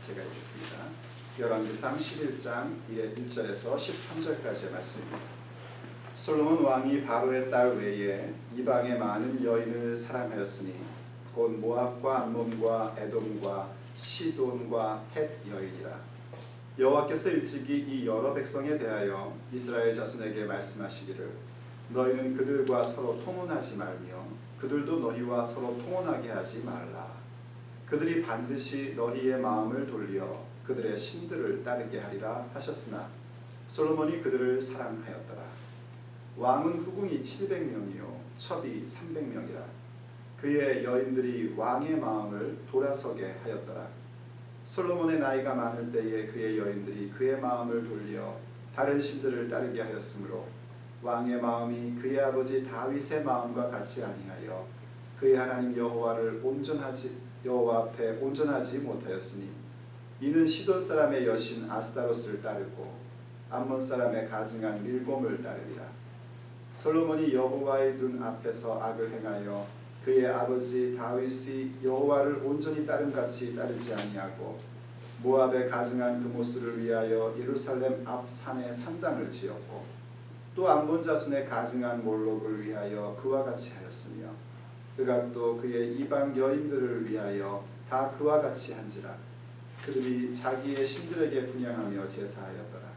제가 읽겠습니다. 열왕기상 11장 1절에서 13절까지의 말씀입니다. 솔로몬 왕이 바로의 딸 외에 이방의 많은 여인을 사랑하였으니 곧 모압과 암몬과 에돔과 시돈과 헷 여인이라. 여호와께서 일찍이 이 여러 백성에 대하여 이스라엘 자손에게 말씀하시기를 너희는 그들과 서로 통혼하지 말며 그들도 너희와 서로 통혼하게 하지 말라. 그들이 반드시 너희의 마음을 돌려 그들의 신들을 따르게 하리라 하셨으나 솔로몬이 그들을 사랑하였더라. 왕은 후궁이 700명이요 첩이 300명이라. 그의 여인들이 왕의 마음을 돌아서게 하였더라. 솔로몬의 나이가 많을 때에 그의 여인들이 그의 마음을 돌려 다른 신들을 따르게 하였으므로 왕의 마음이 그의 아버지 다윗의 마음과 같이 아니하여 그의 하나님 여호와 앞에 온전하지 못하였으니 이는 시돈 사람의 여신 아스타롯을 따르고 암몬 사람의 가증한 밀곰을 따르리라. 솔로몬이 여호와의 눈 앞에서 악을 행하여 그의 아버지 다윗이 여호와를 온전히 따름같이 따르지 아니하고 모압의 가증한 그모스를 위하여 예루살렘 앞 산에 산당을 지었고 또 암몬 자손의 가증한 몰록을 위하여 그와 같이 하였으며 그가 또 그의 이방 여인들을 위하여 다 그와 같이 한지라. 그들이 자기의 신들에게 분향하며 제사하였더라.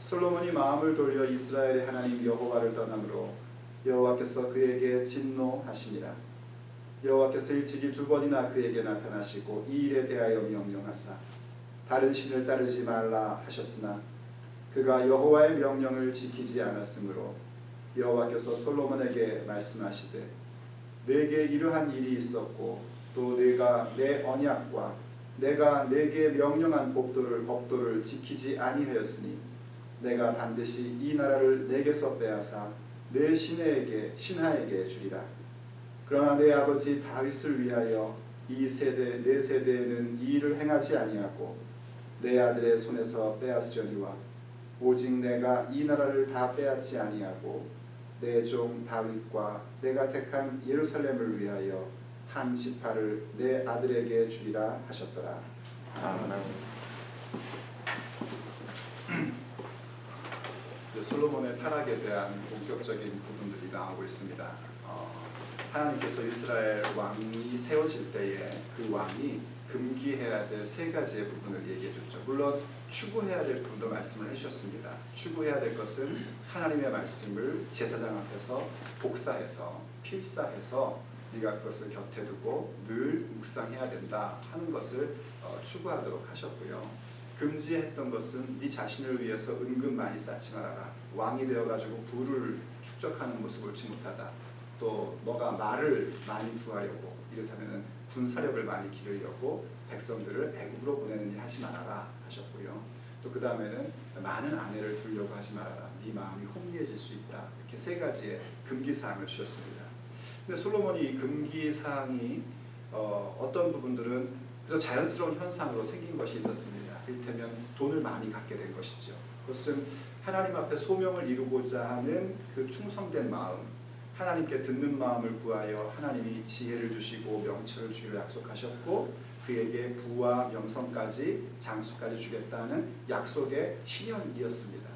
솔로몬이 마음을 돌려 이스라엘의 하나님 여호와를 떠남으로 여호와께서 그에게 진노하시니라. 여호와께서 일찍이 2번이나 그에게 나타나시고 이 일에 대하여 명령하사 다른 신을 따르지 말라 하셨으나 그가 여호와의 명령을 지키지 않았으므로 여호와께서 솔로몬에게 말씀하시되 내게 이러한 일이 있었고 또 내가 내 언약과 내가 내게 명령한 법도를 지키지 아니하였으니 내가 반드시 이 나라를 내게서 빼앗아 내 신하에게 주리라. 그러나 내 아버지 다윗을 위하여 이 세대 내 세대에는 이 일을 행하지 아니하고 내 아들의 손에서 빼앗으려니와 오직 내가 이 나라를 다 빼앗지 아니하고 내 종 다윗과 내가 택한 예루살렘을 위하여 한 지파를 내 아들에게 주리라 하셨더라. 아멘. 솔로몬의 타락에 대한 본격적인 부분들이 나오고 있습니다. 하나님께서 이스라엘 왕이 세워질 때에 그 왕이 금기해야 될 3가지의 부분을 얘기해 줬죠. 물론 추구해야 될 부분도 말씀을 해주셨습니다. 추구해야 될 것은 하나님의 말씀을 제사장 앞에서 복사해서 필사해서 네가 그것을 곁에 두고 늘 묵상해야 된다 하는 것을 추구하도록 하셨고요. 금지했던 것은 네 자신을 위해서 은근 많이 쌓지 말아라. 왕이 되어가지고 부를 축적하는 모습을 옳지 못하다. 또 너가 말을 많이 구하려고 이렇다면 군사력을 많이 기르려고 백성들을 애굽으로 보내는 일 하지 말아라 하셨고요. 또 그 다음에는 많은 아내를 두려고 하지 말아라. 네 마음이 혼미해질 수 있다. 이렇게 3가지의 금기사항을 주셨습니다. 근데 솔로몬이 이 금기사항이 어떤 부분들은 그래서 자연스러운 현상으로 생긴 것이 있었습니다. 이를테면 돈을 많이 갖게 된 것이죠. 그것은 하나님 앞에 소명을 이루고자 하는 그 충성된 마음, 하나님께 듣는 마음을 구하여 하나님이 지혜를 주시고 명철을 주기로 약속하셨고 그에게 부와 명성까지 장수까지 주겠다는 약속의 실현이었습니다.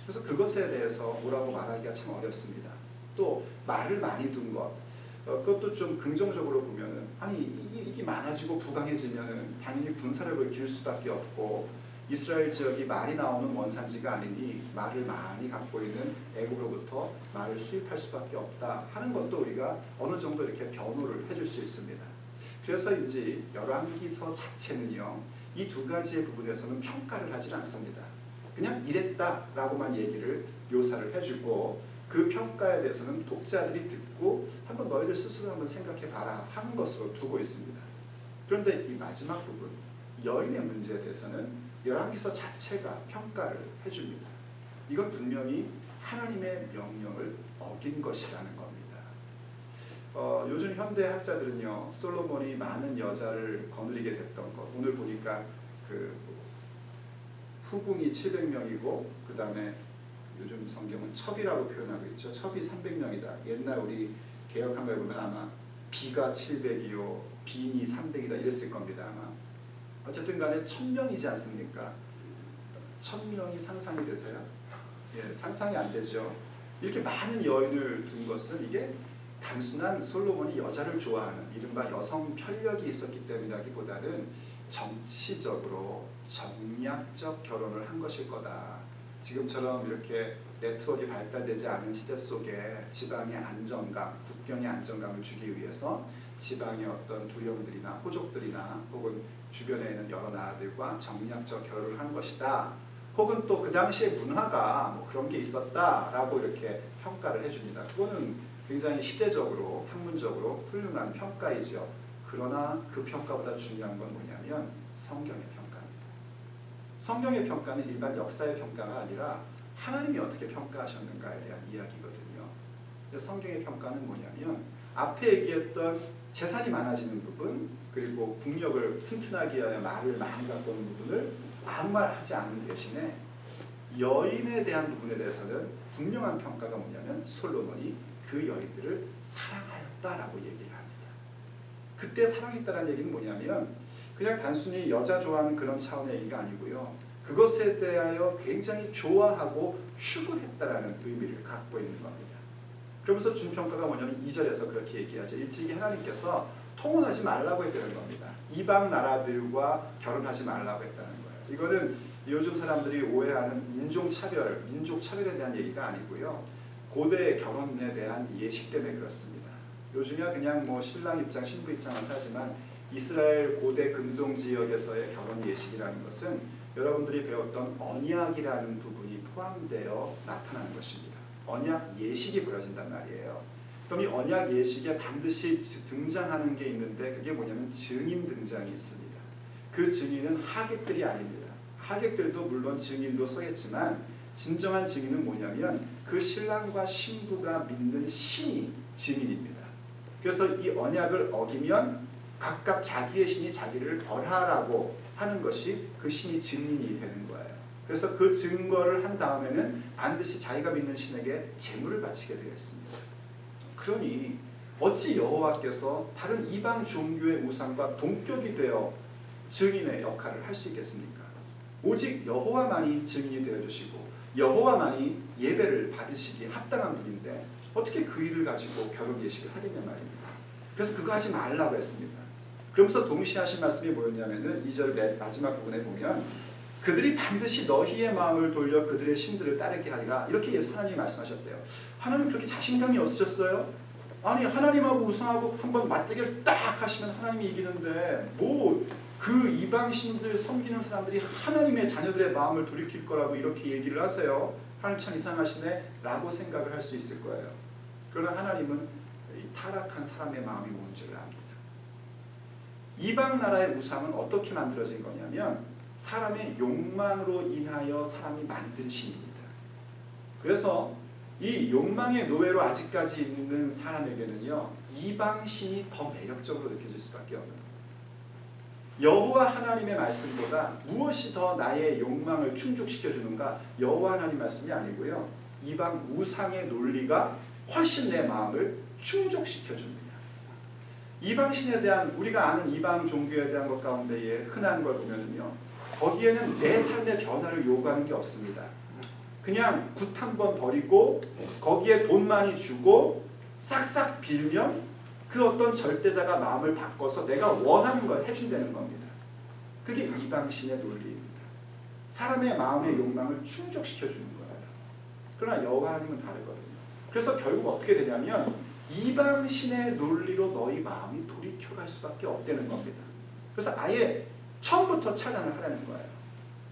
그래서 그것에 대해서 뭐라고 말하기가 참 어렵습니다. 또 말을 많이 둔 것, 그것도 좀 긍정적으로 보면은 아니 이게 많아지고 부강해지면은 당연히 군사력을 기를 수밖에 없고 이스라엘 지역이 말이 나오는 원산지가 아니니 말을 많이 갖고 있는 애굽으로부터 말을 수입할 수밖에 없다 하는 것도 우리가 어느 정도 이렇게 변호를 해줄 수 있습니다. 그래서인지 열왕기서 자체는요 이 2가지의 부분에서는 평가를 하지 않습니다. 그냥 이랬다라고만 얘기를 묘사를 해주고 그 평가에 대해서는 독자들이 듣고 한번 너희들 스스로 한번 생각해봐라 하는 것으로 두고 있습니다. 그런데 이 마지막 부분 여인의 문제에 대해서는 열왕기서 자체가 평가를 해줍니다. 이건 분명히 하나님의 명령을 어긴 것이라는 겁니다. 요즘 현대 학자들은요 솔로몬이 많은 여자를 거느리게 됐던 것, 오늘 보니까 그 후궁이 700명이고 그 다음에 요즘 성경은 첩이라고 표현하고 있죠. 첩이 300명이다. 옛날 우리 개역한 걸 보면 아마 비가 700이요 빈이 300이다 이랬을 겁니다. 아마 어쨌든 간에 1000명이지 않습니까? 1000명이 상상이 되세요? 예, 상상이 안 되죠. 이렇게 많은 여인을 둔 것은 이게 단순한 솔로몬이 여자를 좋아하는 이른바 여성 편력이 있었기 때문이라기보다는 정치적으로 정략적 결혼을 한 것일 거다. 지금처럼 이렇게 네트워크가 발달되지 않은 시대 속에 지방의 안정감, 국경의 안정감을 주기 위해서 지방의 어떤 두령들이나 호족들이나 혹은 주변에 있는 여러 나라들과 정략적 결혼을 한 것이다. 혹은 또 그 당시의 문화가 뭐 그런 게 있었다라고 이렇게 평가를 해줍니다. 그거는 굉장히 시대적으로, 학문적으로 훌륭한 평가이죠. 그러나 그 평가보다 중요한 건 뭐냐면 성경의 평가입니다. 성경의 평가는 일반 역사의 평가가 아니라 하나님이 어떻게 평가하셨는가에 대한 이야기거든요. 근데 성경의 평가는 뭐냐면 앞에 얘기했던 재산이 많아지는 부분, 그리고 국력을 튼튼하게 하여 말을 많이 갖고 오는 부분을 아무 말 하지 않은 대신에 여인에 대한 부분에 대해서는 분명한 평가가 뭐냐면 솔로몬이 그 여인들을 사랑하였다라고 얘기를 합니다. 그때 사랑했다는 얘기는 뭐냐면 그냥 단순히 여자 좋아하는 그런 차원의 얘기가 아니고요. 그것에 대하여 굉장히 좋아하고 추구했다라는 의미를 갖고 있는 겁니다. 그러면서 준 평가가 뭐냐면 2절에서 그렇게 얘기하죠. 일찍이 하나님께서 통혼하지 말라고 했다는 겁니다. 이방 나라들과 결혼하지 말라고 했다는 거예요. 이거는 요즘 사람들이 오해하는 인종차별, 민족차별에 대한 얘기가 아니고요. 고대 결혼에 대한 예식 때문에 그렇습니다. 요즘이야 그냥 뭐 신랑 입장, 신부 입장을 사지만 이스라엘 고대 근동 지역에서의 결혼 예식이라는 것은 여러분들이 배웠던 언약이라는 부분이 포함되어 나타나는 것입니다. 언약 예식이 벌어진단 말이에요. 그럼 이 언약 예식에 반드시 등장하는 게 있는데 그게 뭐냐면 증인 등장이 있습니다. 그 증인은 하객들이 아닙니다. 하객들도 물론 증인도 서겠지만 진정한 증인은 뭐냐면 그 신랑과 신부가 믿는 신이 증인입니다. 그래서 이 언약을 어기면 각각 자기의 신이 자기를 벌하라고 하는 것이 그 신이 증인이 되는 거예요. 그래서 그 증거를 한 다음에는 반드시 자기가 믿는 신에게 제물을 바치게 되어 있습니다. 그러니 어찌 여호와께서 다른 이방 종교의 우상과 동격이 되어 증인의 역할을 할 수 있겠습니까? 오직 여호와만이 증인이 되어주시고 여호와만이 예배를 받으시기에 합당한 분인데 어떻게 그 일을 가지고 결혼 예식을 하겠냐 말입니다. 그래서 그거 하지 말라고 했습니다. 그러면서 동시에 하신 말씀이 뭐였냐면은 2절 마지막 부분에 보면 그들이 반드시 너희의 마음을 돌려 그들의 신들을 따르게 하리라 이렇게 하나님이 말씀하셨대요. 하나님 그렇게 자신감이 없으셨어요? 아니 하나님하고 우상하고 한번 맞대결 딱 하시면 하나님이 이기는데 뭐 그 이방 신들 섬기는 사람들이 하나님의 자녀들의 마음을 돌이킬 거라고 이렇게 얘기를 하세요. 하나님 참 이상하시네 라고 생각을 할 수 있을 거예요. 그러나 하나님은 이 타락한 사람의 마음이 뭔지를 압니다. 이방 나라의 우상은 어떻게 만들어진 거냐면 사람의 욕망으로 인하여 사람이 만든 신입니다. 그래서 이 욕망의 노예로 아직까지 있는 사람에게는요 이방 신이 더 매력적으로 느껴질 수밖에 없는 거예요. 여호와 하나님의 말씀보다 무엇이 더 나의 욕망을 충족시켜주는가? 여호와 하나님 말씀이 아니고요 이방 우상의 논리가 훨씬 내 마음을 충족시켜줍니다. 이방 신에 대한 우리가 아는 이방 종교에 대한 것 가운데에 흔한 걸 보면요 거기에는 내 삶의 변화를 요구하는 게 없습니다. 그냥 굿 한 번 버리고 거기에 돈 많이 주고 싹싹 빌면 그 어떤 절대자가 마음을 바꿔서 내가 원하는 걸 해준다는 겁니다. 그게 이방신의 논리입니다. 사람의 마음의 욕망을 충족시켜주는 거예요. 그러나 여호와 하나님은 다르거든요. 그래서 결국 어떻게 되냐면 이방신의 논리로 너희 마음이 돌이켜갈 수밖에 없다는 겁니다. 그래서 아예 처음부터 차단을 하라는 거예요.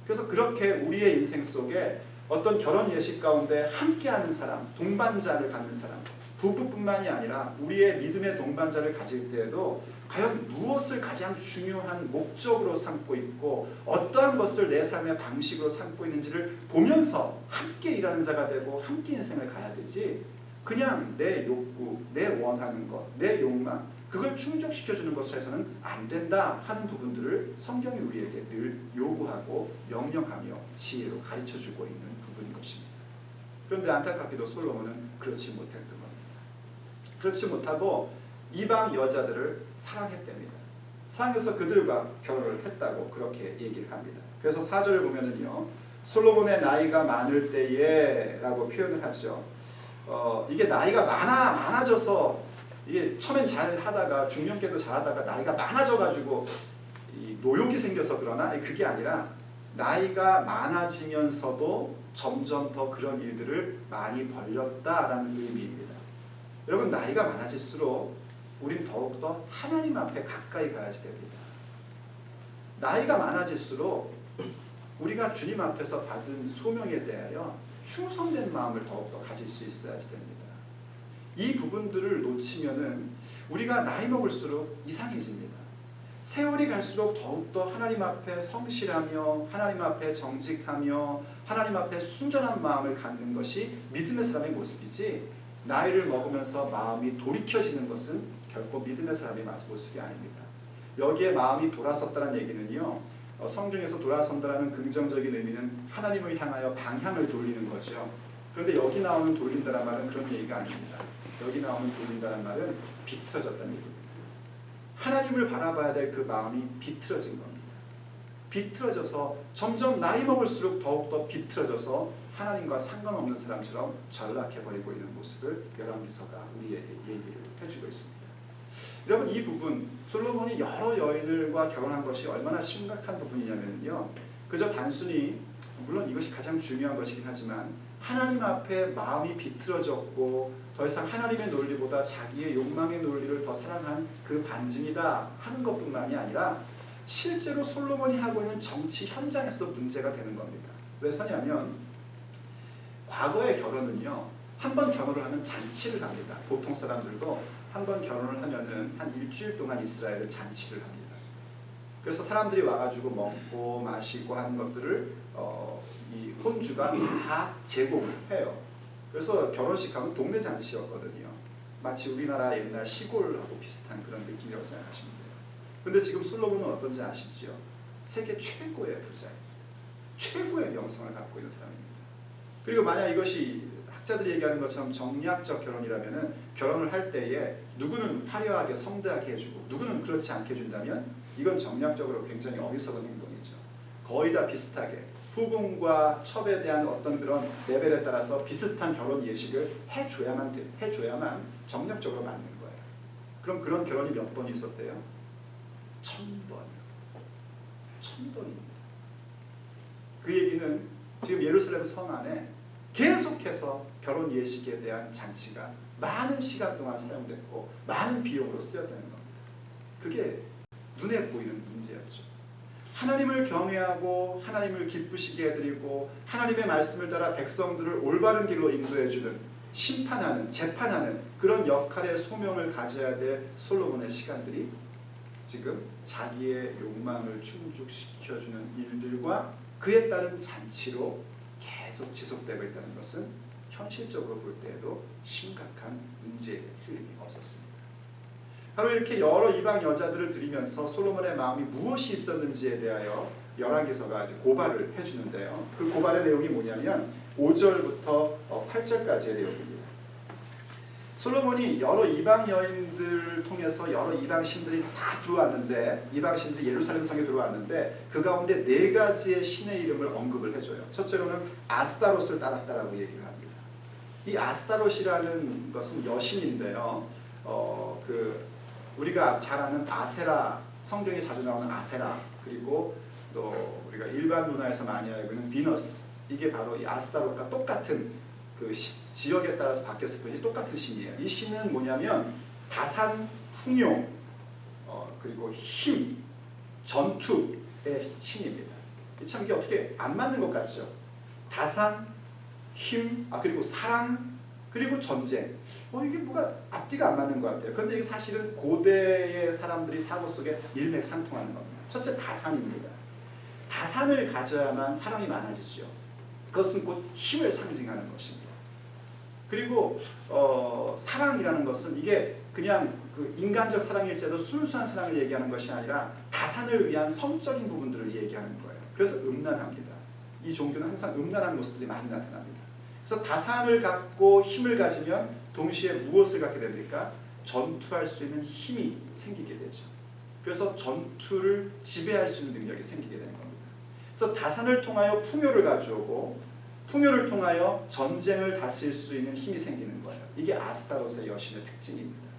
그래서 그렇게 우리의 인생 속에 어떤 결혼 예식 가운데 함께하는 사람, 동반자를 갖는 사람, 부부뿐만이 아니라 우리의 믿음의 동반자를 가질 때에도 과연 무엇을 가장 중요한 목적으로 삼고 있고 어떠한 것을 내 삶의 방식으로 삼고 있는지를 보면서 함께 일하는 자가 되고 함께 인생을 가야 되지 그냥 내 욕구, 내 원하는 것, 내 욕망 그걸 충족시켜주는 것으로 해서는 안 된다 하는 부분들을 성경이 우리에게 늘 요구하고 명령하며 지혜로 가르쳐주고 있는 부분인 것입니다. 그런데 안타깝게도 솔로몬은 그렇지 못했던 겁니다. 그렇지 못하고 이방 여자들을 사랑했답니다. 사랑해서 그들과 결혼을 했다고 그렇게 얘기를 합니다. 그래서 4절을 보면은요, 솔로몬의 나이가 많을 때에라고 표현을 하죠. 이게 나이가 많아져서 이게 처음엔 잘 하다가 중년께도 잘하다가 나이가 많아져가지고 이 노욕이 생겨서 그러나 그게 아니라 나이가 많아지면서도 점점 더 그런 일들을 많이 벌렸다라는 의미입니다. 여러분, 나이가 많아질수록 우린 더욱더 하나님 앞에 가까이 가야지 됩니다. 나이가 많아질수록 우리가 주님 앞에서 받은 소명에 대하여 충성된 마음을 더욱더 가질 수 있어야지 됩니다. 이 부분들을 놓치면은 우리가 나이 먹을수록 이상해집니다. 세월이 갈수록 더욱더 하나님 앞에 성실하며 하나님 앞에 정직하며 하나님 앞에 순전한 마음을 갖는 것이 믿음의 사람의 모습이지, 나이를 먹으면서 마음이 돌이켜지는 것은 결코 믿음의 사람의 모습이 아닙니다. 여기에 마음이 돌아섰다는 얘기는요, 성경에서 돌아선다라는 긍정적인 의미는 하나님을 향하여 방향을 돌리는 거죠. 그런데 여기 나오는 돌린다는 말은 그런 얘기가 아닙니다. 여기 나오는 돌린다는 말은 비틀어졌다는 얘기입니다. 하나님을 바라봐야 될 그 마음이 비틀어진 겁니다. 비틀어져서 점점 나이 먹을수록 더욱더 비틀어져서 하나님과 상관없는 사람처럼 전락해버리고 있는 모습을 열왕기서가 우리에게 얘기를 해주고 있습니다. 여러분, 이 부분, 솔로몬이 여러 여인들과 결혼한 것이 얼마나 심각한 부분이냐면요, 그저 단순히, 물론 이것이 가장 중요한 것이긴 하지만 하나님 앞에 마음이 비틀어졌고 더 이상 하나님의 논리보다 자기의 욕망의 논리를 더 사랑한 그 반증이다 하는 것뿐만이 아니라 실제로 솔로몬이 하고 있는 정치 현장에서도 문제가 되는 겁니다. 왜서냐면 과거의 결혼은요, 한 번 결혼을 하면 잔치를 합니다. 보통 사람들도 한 번 결혼을 하면은 한 일주일 동안 이스라엘은 잔치를 합니다. 그래서 사람들이 와가지고 먹고 마시고 하는 것들을 이 혼주가 다 제공을 해요. 그래서 결혼식 하면 동네 잔치였거든요. 마치 우리나라 옛날 시골하고 비슷한 그런 느낌이라고 생각하시면 돼요. 그런데 지금 솔로몬은 어떤지 아시죠? 세계 최고의 부자입니다. 최고의 명성을 갖고 있는 사람입니다. 그리고 만약 이것이 학자들이 얘기하는 것처럼 정략적 결혼이라면은 결혼을 할 때에 누구는 화려하게 성대하게 해주고 누구는 그렇지 않게 해준다면 이건 정략적으로 굉장히 어리석은 행동이죠. 거의 다 비슷하게 후궁과 첩에 대한 어떤 그런 레벨에 따라서 비슷한 결혼 예식을 해줘야만 정략적으로 맞는 거예요. 그럼 그런 결혼이 몇 번 있었대요? 1000번이요. 1000번입니다. 그 얘기는 지금 예루살렘 성 안에 계속해서 결혼 예식에 대한 잔치가 많은 시간 동안 사용됐고 많은 비용으로 쓰였다는 겁니다. 그게 눈에 보이는 문제였죠. 하나님을 경외하고 하나님을 기쁘시게 해드리고 하나님의 말씀을 따라 백성들을 올바른 길로 인도해주는 심판하는, 재판하는 그런 역할의 소명을 가져야 될 솔로몬의 시간들이 지금 자기의 욕망을 충족시켜주는 일들과 그에 따른 잔치로 계속 지속되고 있다는 것은 현실적으로 볼 때에도 심각한 문제에 틀림이 없었습니다. 바로 이렇게 여러 이방 여자들을 들이면서 솔로몬의 마음이 무엇이 있었는지에 대하여 열왕기서가 고발을 해주는데요. 그 고발의 내용이 뭐냐면 5절부터 8절까지의 내용입니다. 솔로몬이 여러 이방 여인들을 통해서 여러 이방 신들이 다 들어왔는데, 이방 신들이 예루살렘 성에 들어왔는데 그 가운데 4가지의 신의 이름을 언급을 해줘요. 첫째로는 아스타롯을 따랐다라고 얘기를 합니다. 이 아스타롯이라는 것은 여신인데요. 우리가 잘 아는 아세라, 성경에 자주 나오는 아세라, 그리고 또 우리가 일반 문화에서 많이 알고 있는 비너스, 이게 바로 이 아스타롯과 똑같은 그 지역에 따라서 바뀌었을 뿐이지 똑같은 신이에요. 이 신은 뭐냐면 다산, 풍요, 그리고 힘, 전투의 신입니다. 참 이게 어떻게 안 맞는 것 같죠? 다산, 힘, 그리고 사랑, 그리고 전쟁. 이게 뭐가 앞뒤가 안 맞는 것 같아요. 그런데 이게 사실은 고대의 사람들이 사고 속에 일맥상통하는 겁니다. 첫째, 다산입니다. 다산을 가져야만 사람이 많아지죠. 그것은 곧 힘을 상징하는 것입니다. 그리고 사랑이라는 것은 이게 그냥 그 인간적 사랑일지라도 순수한 사랑을 얘기하는 것이 아니라 다산을 위한 성적인 부분들을 얘기하는 거예요. 그래서 음란합니다. 이 종교는 항상 음란한 모습들이 많이 나타납니다. 그래서 다산을 갖고 힘을 가지면 동시에 무엇을 갖게 됩니까? 전투할 수 있는 힘이 생기게 되죠. 그래서 전투를 지배할 수 있는 능력이 생기게 되는 겁니다. 그래서 다산을 통하여 풍요를 가져오고 풍요를 통하여 전쟁을 다스릴 수 있는 힘이 생기는 거예요. 이게 아스타롯의 여신의 특징입니다.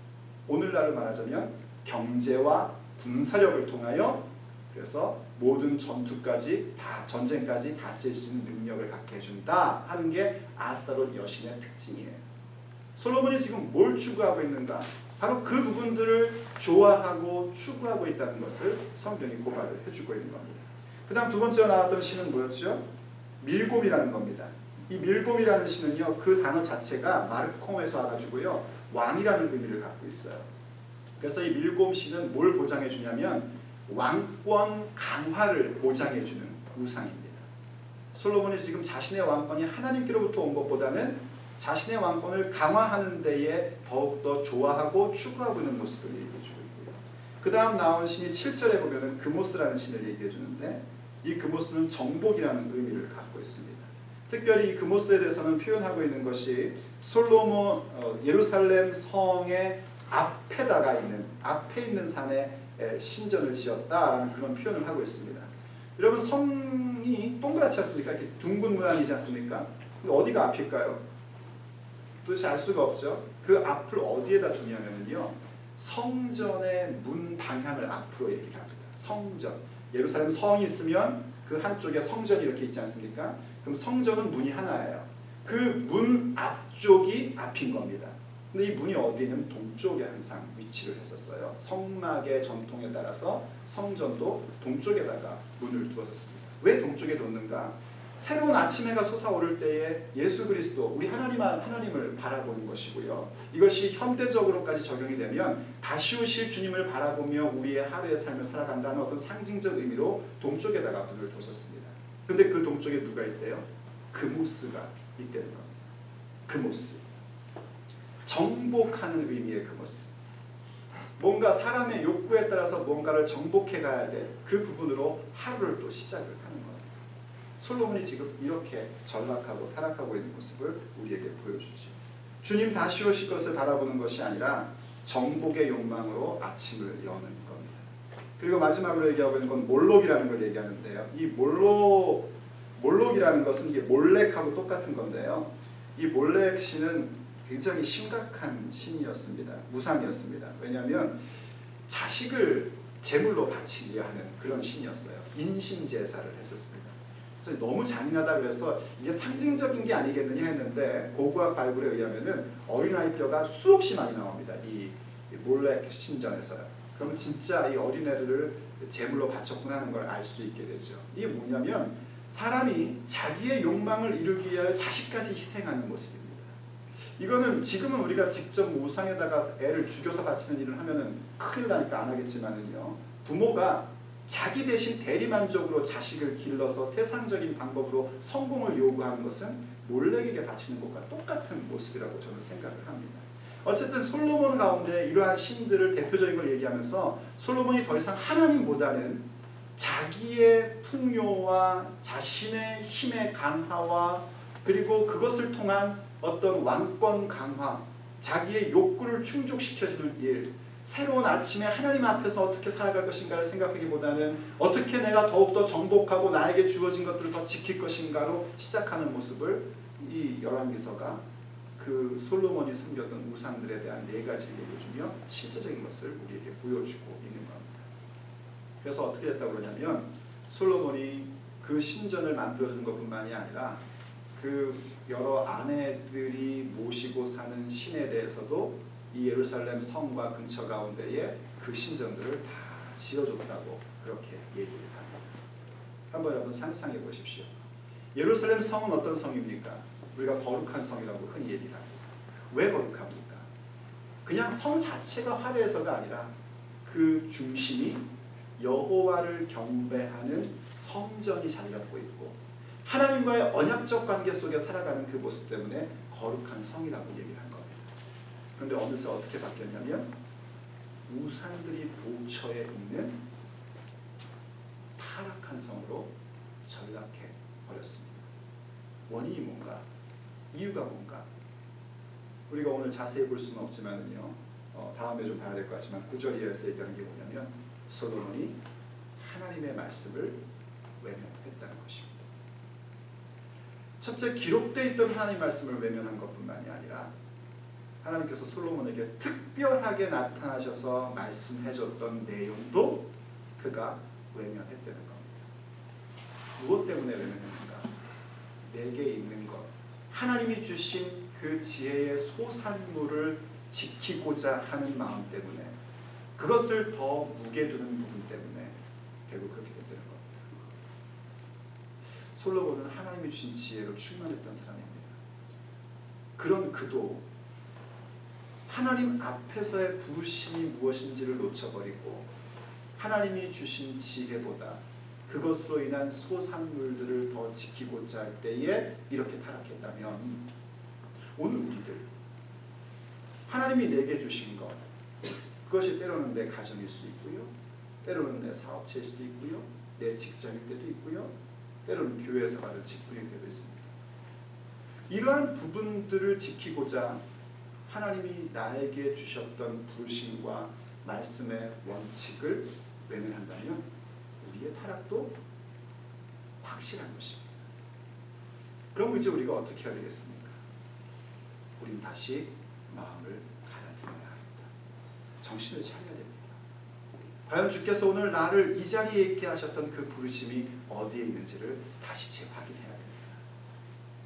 오늘날로 말하자면 경제와 군사력을 통하여 그래서 모든 전투까지 다 전쟁까지 다스릴 수 있는 능력을 갖게 해준다 하는 게 아스타롯 여신의 특징이에요. 솔로몬이 지금 뭘 추구하고 있는가? 바로 그 부분들을 좋아하고 추구하고 있다는 것을 성경이 고발을 해주고 있는 겁니다. 그 다음 두 번째로 나왔던 시는 뭐였죠? 밀곰이라는 겁니다. 이 밀곰이라는 시는요, 그 단어 자체가 마르콤에서 와가지고요, 왕이라는 의미를 갖고 있어요. 그래서 이 밀곰 시는 뭘 보장해 주냐면 왕권 강화를 보장해 주는 우상입니다. 솔로몬이 지금 자신의 왕권이 하나님께로부터 온 것보다는 자신의 왕권을 강화하는 데에 더욱더 좋아하고 추구하고 있는 모습을 얘기해 주고 있고요. 그 다음 나온 신이 7절에 보면은 그모스라는 신을 얘기해 주는데 이 그모스는 정복이라는 의미를 갖고 있습니다. 특별히 이 그모스에 대해서는 표현하고 있는 것이 솔로몬 예루살렘 성의 앞에 있는 산에 신전을 지었다라는 그런 표현을 하고 있습니다. 여러분 성이 동그랗지 않습니까? 이렇게 둥근 모양이지 않습니까? 근데 어디가 앞일까요? 도대체 알 수가 없죠. 그 앞을 어디에다 두냐면요, 성전의 문 방향을 앞으로 얘기를 합니다. 성전, 예루살렘 성이 있으면 그 한쪽에 성전이 이렇게 있지 않습니까? 그럼 성전은 문이 하나예요. 그 문 앞쪽이 앞인 겁니다. 근데 이 문이 어디냐면 동쪽에 항상 위치를 했었어요. 성막의 전통에 따라서 성전도 동쪽에다가 문을 두었습니다. 왜 동쪽에 뒀는가? 새로운 아침 해가 솟아오를 때에 예수 그리스도 우리 하나님을 바라보는 것이고요. 이것이 현대적으로까지 적용이 되면 다시 오실 주님을 바라보며 우리의 하루의 삶을 살아간다는 어떤 상징적 의미로 동쪽에다가 문을 뒀었습니다. 근데 그 동쪽에 누가 있대요? 그모스가 있다는 겁니다. 그모스. 정복하는 의미의 그모스. 뭔가 사람의 욕구에 따라서 뭔가를 정복해 가야 될 그 부분으로 하루를 또 시작을 하는 겁니다. 솔로몬이 지금 이렇게 전락하고 타락하고 있는 모습을 우리에게 보여주죠. 주님 다시 오실 것을 바라보는 것이 아니라 정복의 욕망으로 아침을 여는 겁니다. 그리고 마지막으로 얘기하고 있는 건 몰록이라는 걸 얘기하는데요. 이 몰록이라는 것은 이게 몰렉하고 똑같은 건데요. 이 몰렉 신은 굉장히 심각한 신이었습니다. 우상이었습니다. 왜냐하면 자식을 제물로 바치려 하는 그런 신이었어요. 인신제사를 했었습니다. 그래서 너무 잔인하다 그래서 이게 상징적인 게 아니겠느냐 했는데 고고학 발굴에 의하면은 어린아이 뼈가 수없이 많이 나옵니다. 이 몰렉 신전에서요. 그럼 진짜 이 어린애를 제물로 바쳤구나 하는 걸 알 수 있게 되죠. 이게 뭐냐면 사람이 자기의 욕망을 이루기 위하여 자식까지 희생하는 모습입니다. 이거는 지금은 우리가 직접 우상에다가 애를 죽여서 바치는 일을 하면은 큰일 나니까 안 하겠지만은요. 부모가 자기 대신 대리만족으로 자식을 길러서 세상적인 방법으로 성공을 요구하는 것은 몰렉에게 바치는 것과 똑같은 모습이라고 저는 생각을 합니다. 어쨌든 솔로몬 가운데 이러한 신들을 대표적인 걸 얘기하면서 솔로몬이 더 이상 하나님보다는 자기의 풍요와 자신의 힘의 강화와 그리고 그것을 통한 어떤 왕권 강화, 자기의 욕구를 충족시켜주는 일, 새로운 아침에 하나님 앞에서 어떻게 살아갈 것인가를 생각하기보다는 어떻게 내가 더욱더 정복하고 나에게 주어진 것들을 더 지킬 것인가로 시작하는 모습을 이 열왕기서가 그 솔로몬이 섬겼던 우상들에 대한 4가지를 얘기해주며 실제적인 것을 우리에게 보여주고 있는 겁니다. 그래서 어떻게 됐다고 그러냐면 솔로몬이 그 신전을 만들어준 것뿐만이 아니라 그 여러 아내들이 모시고 사는 신에 대해서도 이 예루살렘 성과 근처 가운데에 그 신전들을 다 지어줬다고 그렇게 얘기를 합니다. 한번 여러분 상상해 보십시오. 예루살렘 성은 어떤 성입니까? 우리가 거룩한 성이라고 흔히 얘기를 합니다. 왜 거룩합니까? 그냥 성 자체가 화려해서가 아니라 그 중심이 여호와를 경배하는 성전이 자리 잡고 있고 하나님과의 언약적 관계 속에 살아가는 그 모습 때문에 거룩한 성이라고 얘기를 한 겁니다. 그런데 어느새 어떻게 바뀌었냐면 우상들이 도처에 있는 타락한 성으로 전락해 버렸습니다. 원인이 뭔가? 이유가 뭔가? 우리가 오늘 자세히 볼 수는 없지만은요. 다음에 좀 봐야 될 것 같지만 9절 이하에서 얘기하는 게 뭐냐면 솔로몬이 하나님의 말씀을 외면했다는 것입니다. 첫째, 기록되어 있던 하나님 말씀을 외면한 것뿐만이 아니라 하나님께서 솔로몬에게 특별하게 나타나셔서 말씀해줬던 내용도 그가 외면했다는 겁니다. 무엇 때문에 외면했는가? 내게 있는 것, 하나님이 주신 그 지혜의 소산물을 지키고자 하는 마음 때문에, 그것을 더 무게 두는 부분 때문에 결국 그렇게 됐다는 겁니다. 솔로몬은 하나님이 주신 지혜로 충만했던 사람입니다. 그런 그도 하나님 앞에서의 부르심이 무엇인지를 놓쳐버리고 하나님이 주신 지혜보다 그것으로 인한 소산물들을 더 지키고자 할 때에 이렇게 타락했다면, 오늘 우리들 하나님이 내게 주신 것, 그것이 때로는 내 가정일 수 있고요, 때로는 내 사업체일 수도 있고요, 내 직장일 때도 있고요, 때로는 교회에서 받은 직분일 때도 있습니다. 이러한 부분들을 지키고자 하나님이 나에게 주셨던 부르심과 말씀의 원칙을 외면한다면 우리의 타락도 확실한 것입니다. 그럼 이제 우리가 어떻게 해야 되겠습니까? 우린 다시 마음을 가다듬어야 합니다. 정신을 차려야 됩니다. 과연 주께서 오늘 나를 이 자리에 있게 하셨던 그 부르심이 어디에 있는지를 다시 재확인해야 됩니다.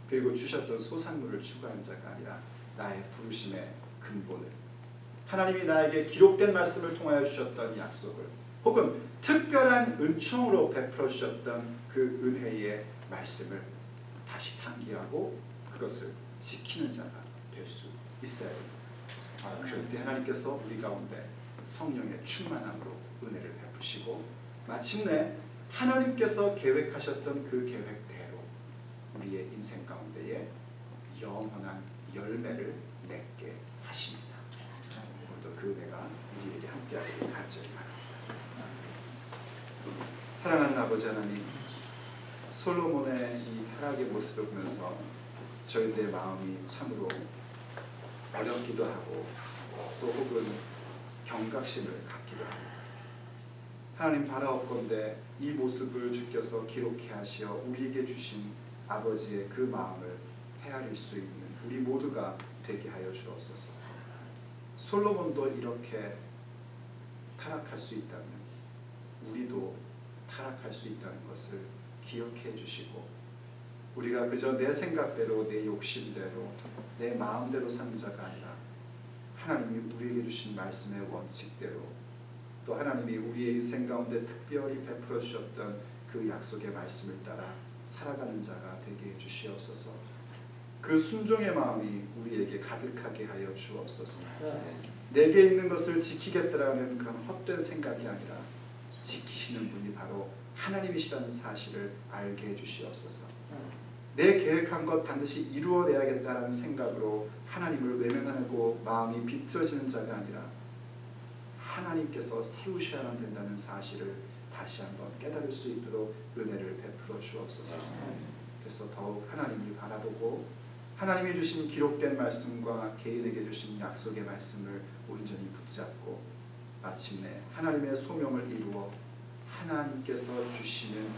그리고 주셨던 소산물을 추구한 자가 아니라 나의 부르심의 근본을, 하나님이 나에게 기록된 말씀을 통하여 주셨던 약속을, 혹은 특별한 은총으로 베풀어 주셨던 그 은혜의 말씀을 다시 상기하고 그것을 지키는 자가 될 수 있어야 됩니다. 그럴 때 하나님께서 우리 가운데 성령의 충만함으로 은혜를 베푸시고 마침내 하나님께서 계획하셨던 그 계획대로 우리의 인생 가운데에 영원한 열매를 맺게 하십니다. 오늘도 그 은혜가 우리에게 함께하기를 간절히 바랍니다. 사랑하는 아버지 하나님, 솔로몬의 이 타락의 모습을 보면서 저희들의 마음이 참으로 어렵기도 하고 또 혹은 경각심을 갖기도 합니다. 하나님, 바라옵건대 이 모습을 주께서 기록해 하시어 우리에게 주신 아버지의 그 마음을 헤아릴 수 있는 우리 모두가 되게 하여 주옵소서. 솔로몬도 이렇게 타락할 수 있다면 우리도 타락할 수 있다는 것을 기억해 주시고, 우리가 그저 내 생각대로, 내 욕심대로, 내 마음대로 사는 자가 아니라 하나님이 우리에게 주신 말씀의 원칙대로, 또 하나님이 우리의 인생 가운데 특별히 베풀어 주셨던 그 약속의 말씀을 따라 살아가는 자가 되게 해 주시옵소서. 그 순종의 마음이 우리에게 가득하게 하여 주옵소서. 내게 있는 것을 지키겠다라는 그런 헛된 생각이 아니라 지키시는 분이 바로 하나님이시라는 사실을 알게 해 주시옵소서. 내 계획한 것 반드시 이루어내야겠다라는 생각으로 하나님을 외면하고 마음이 비틀어지는 자가 아니라 하나님께서 세우셔야만 된다는 사실을 다시 한번 깨달을 수 있도록 은혜를 베풀어 주옵소서. 그래서 더욱 하나님을 바라보고 하나님이 주신 기록된 말씀과 개인에게 주신 약속의 말씀을 온전히 붙잡고 마침내 하나님의 소명을 이루어 하나님께서 주시는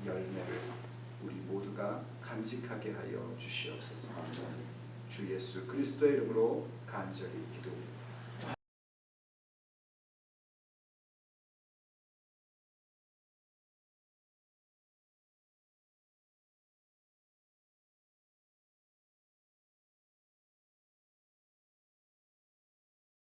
열매를 우리 모두가 간직하게 하여 주시옵소서. 주 예수 그리스도의 이름으로 간절히 기도드립니다.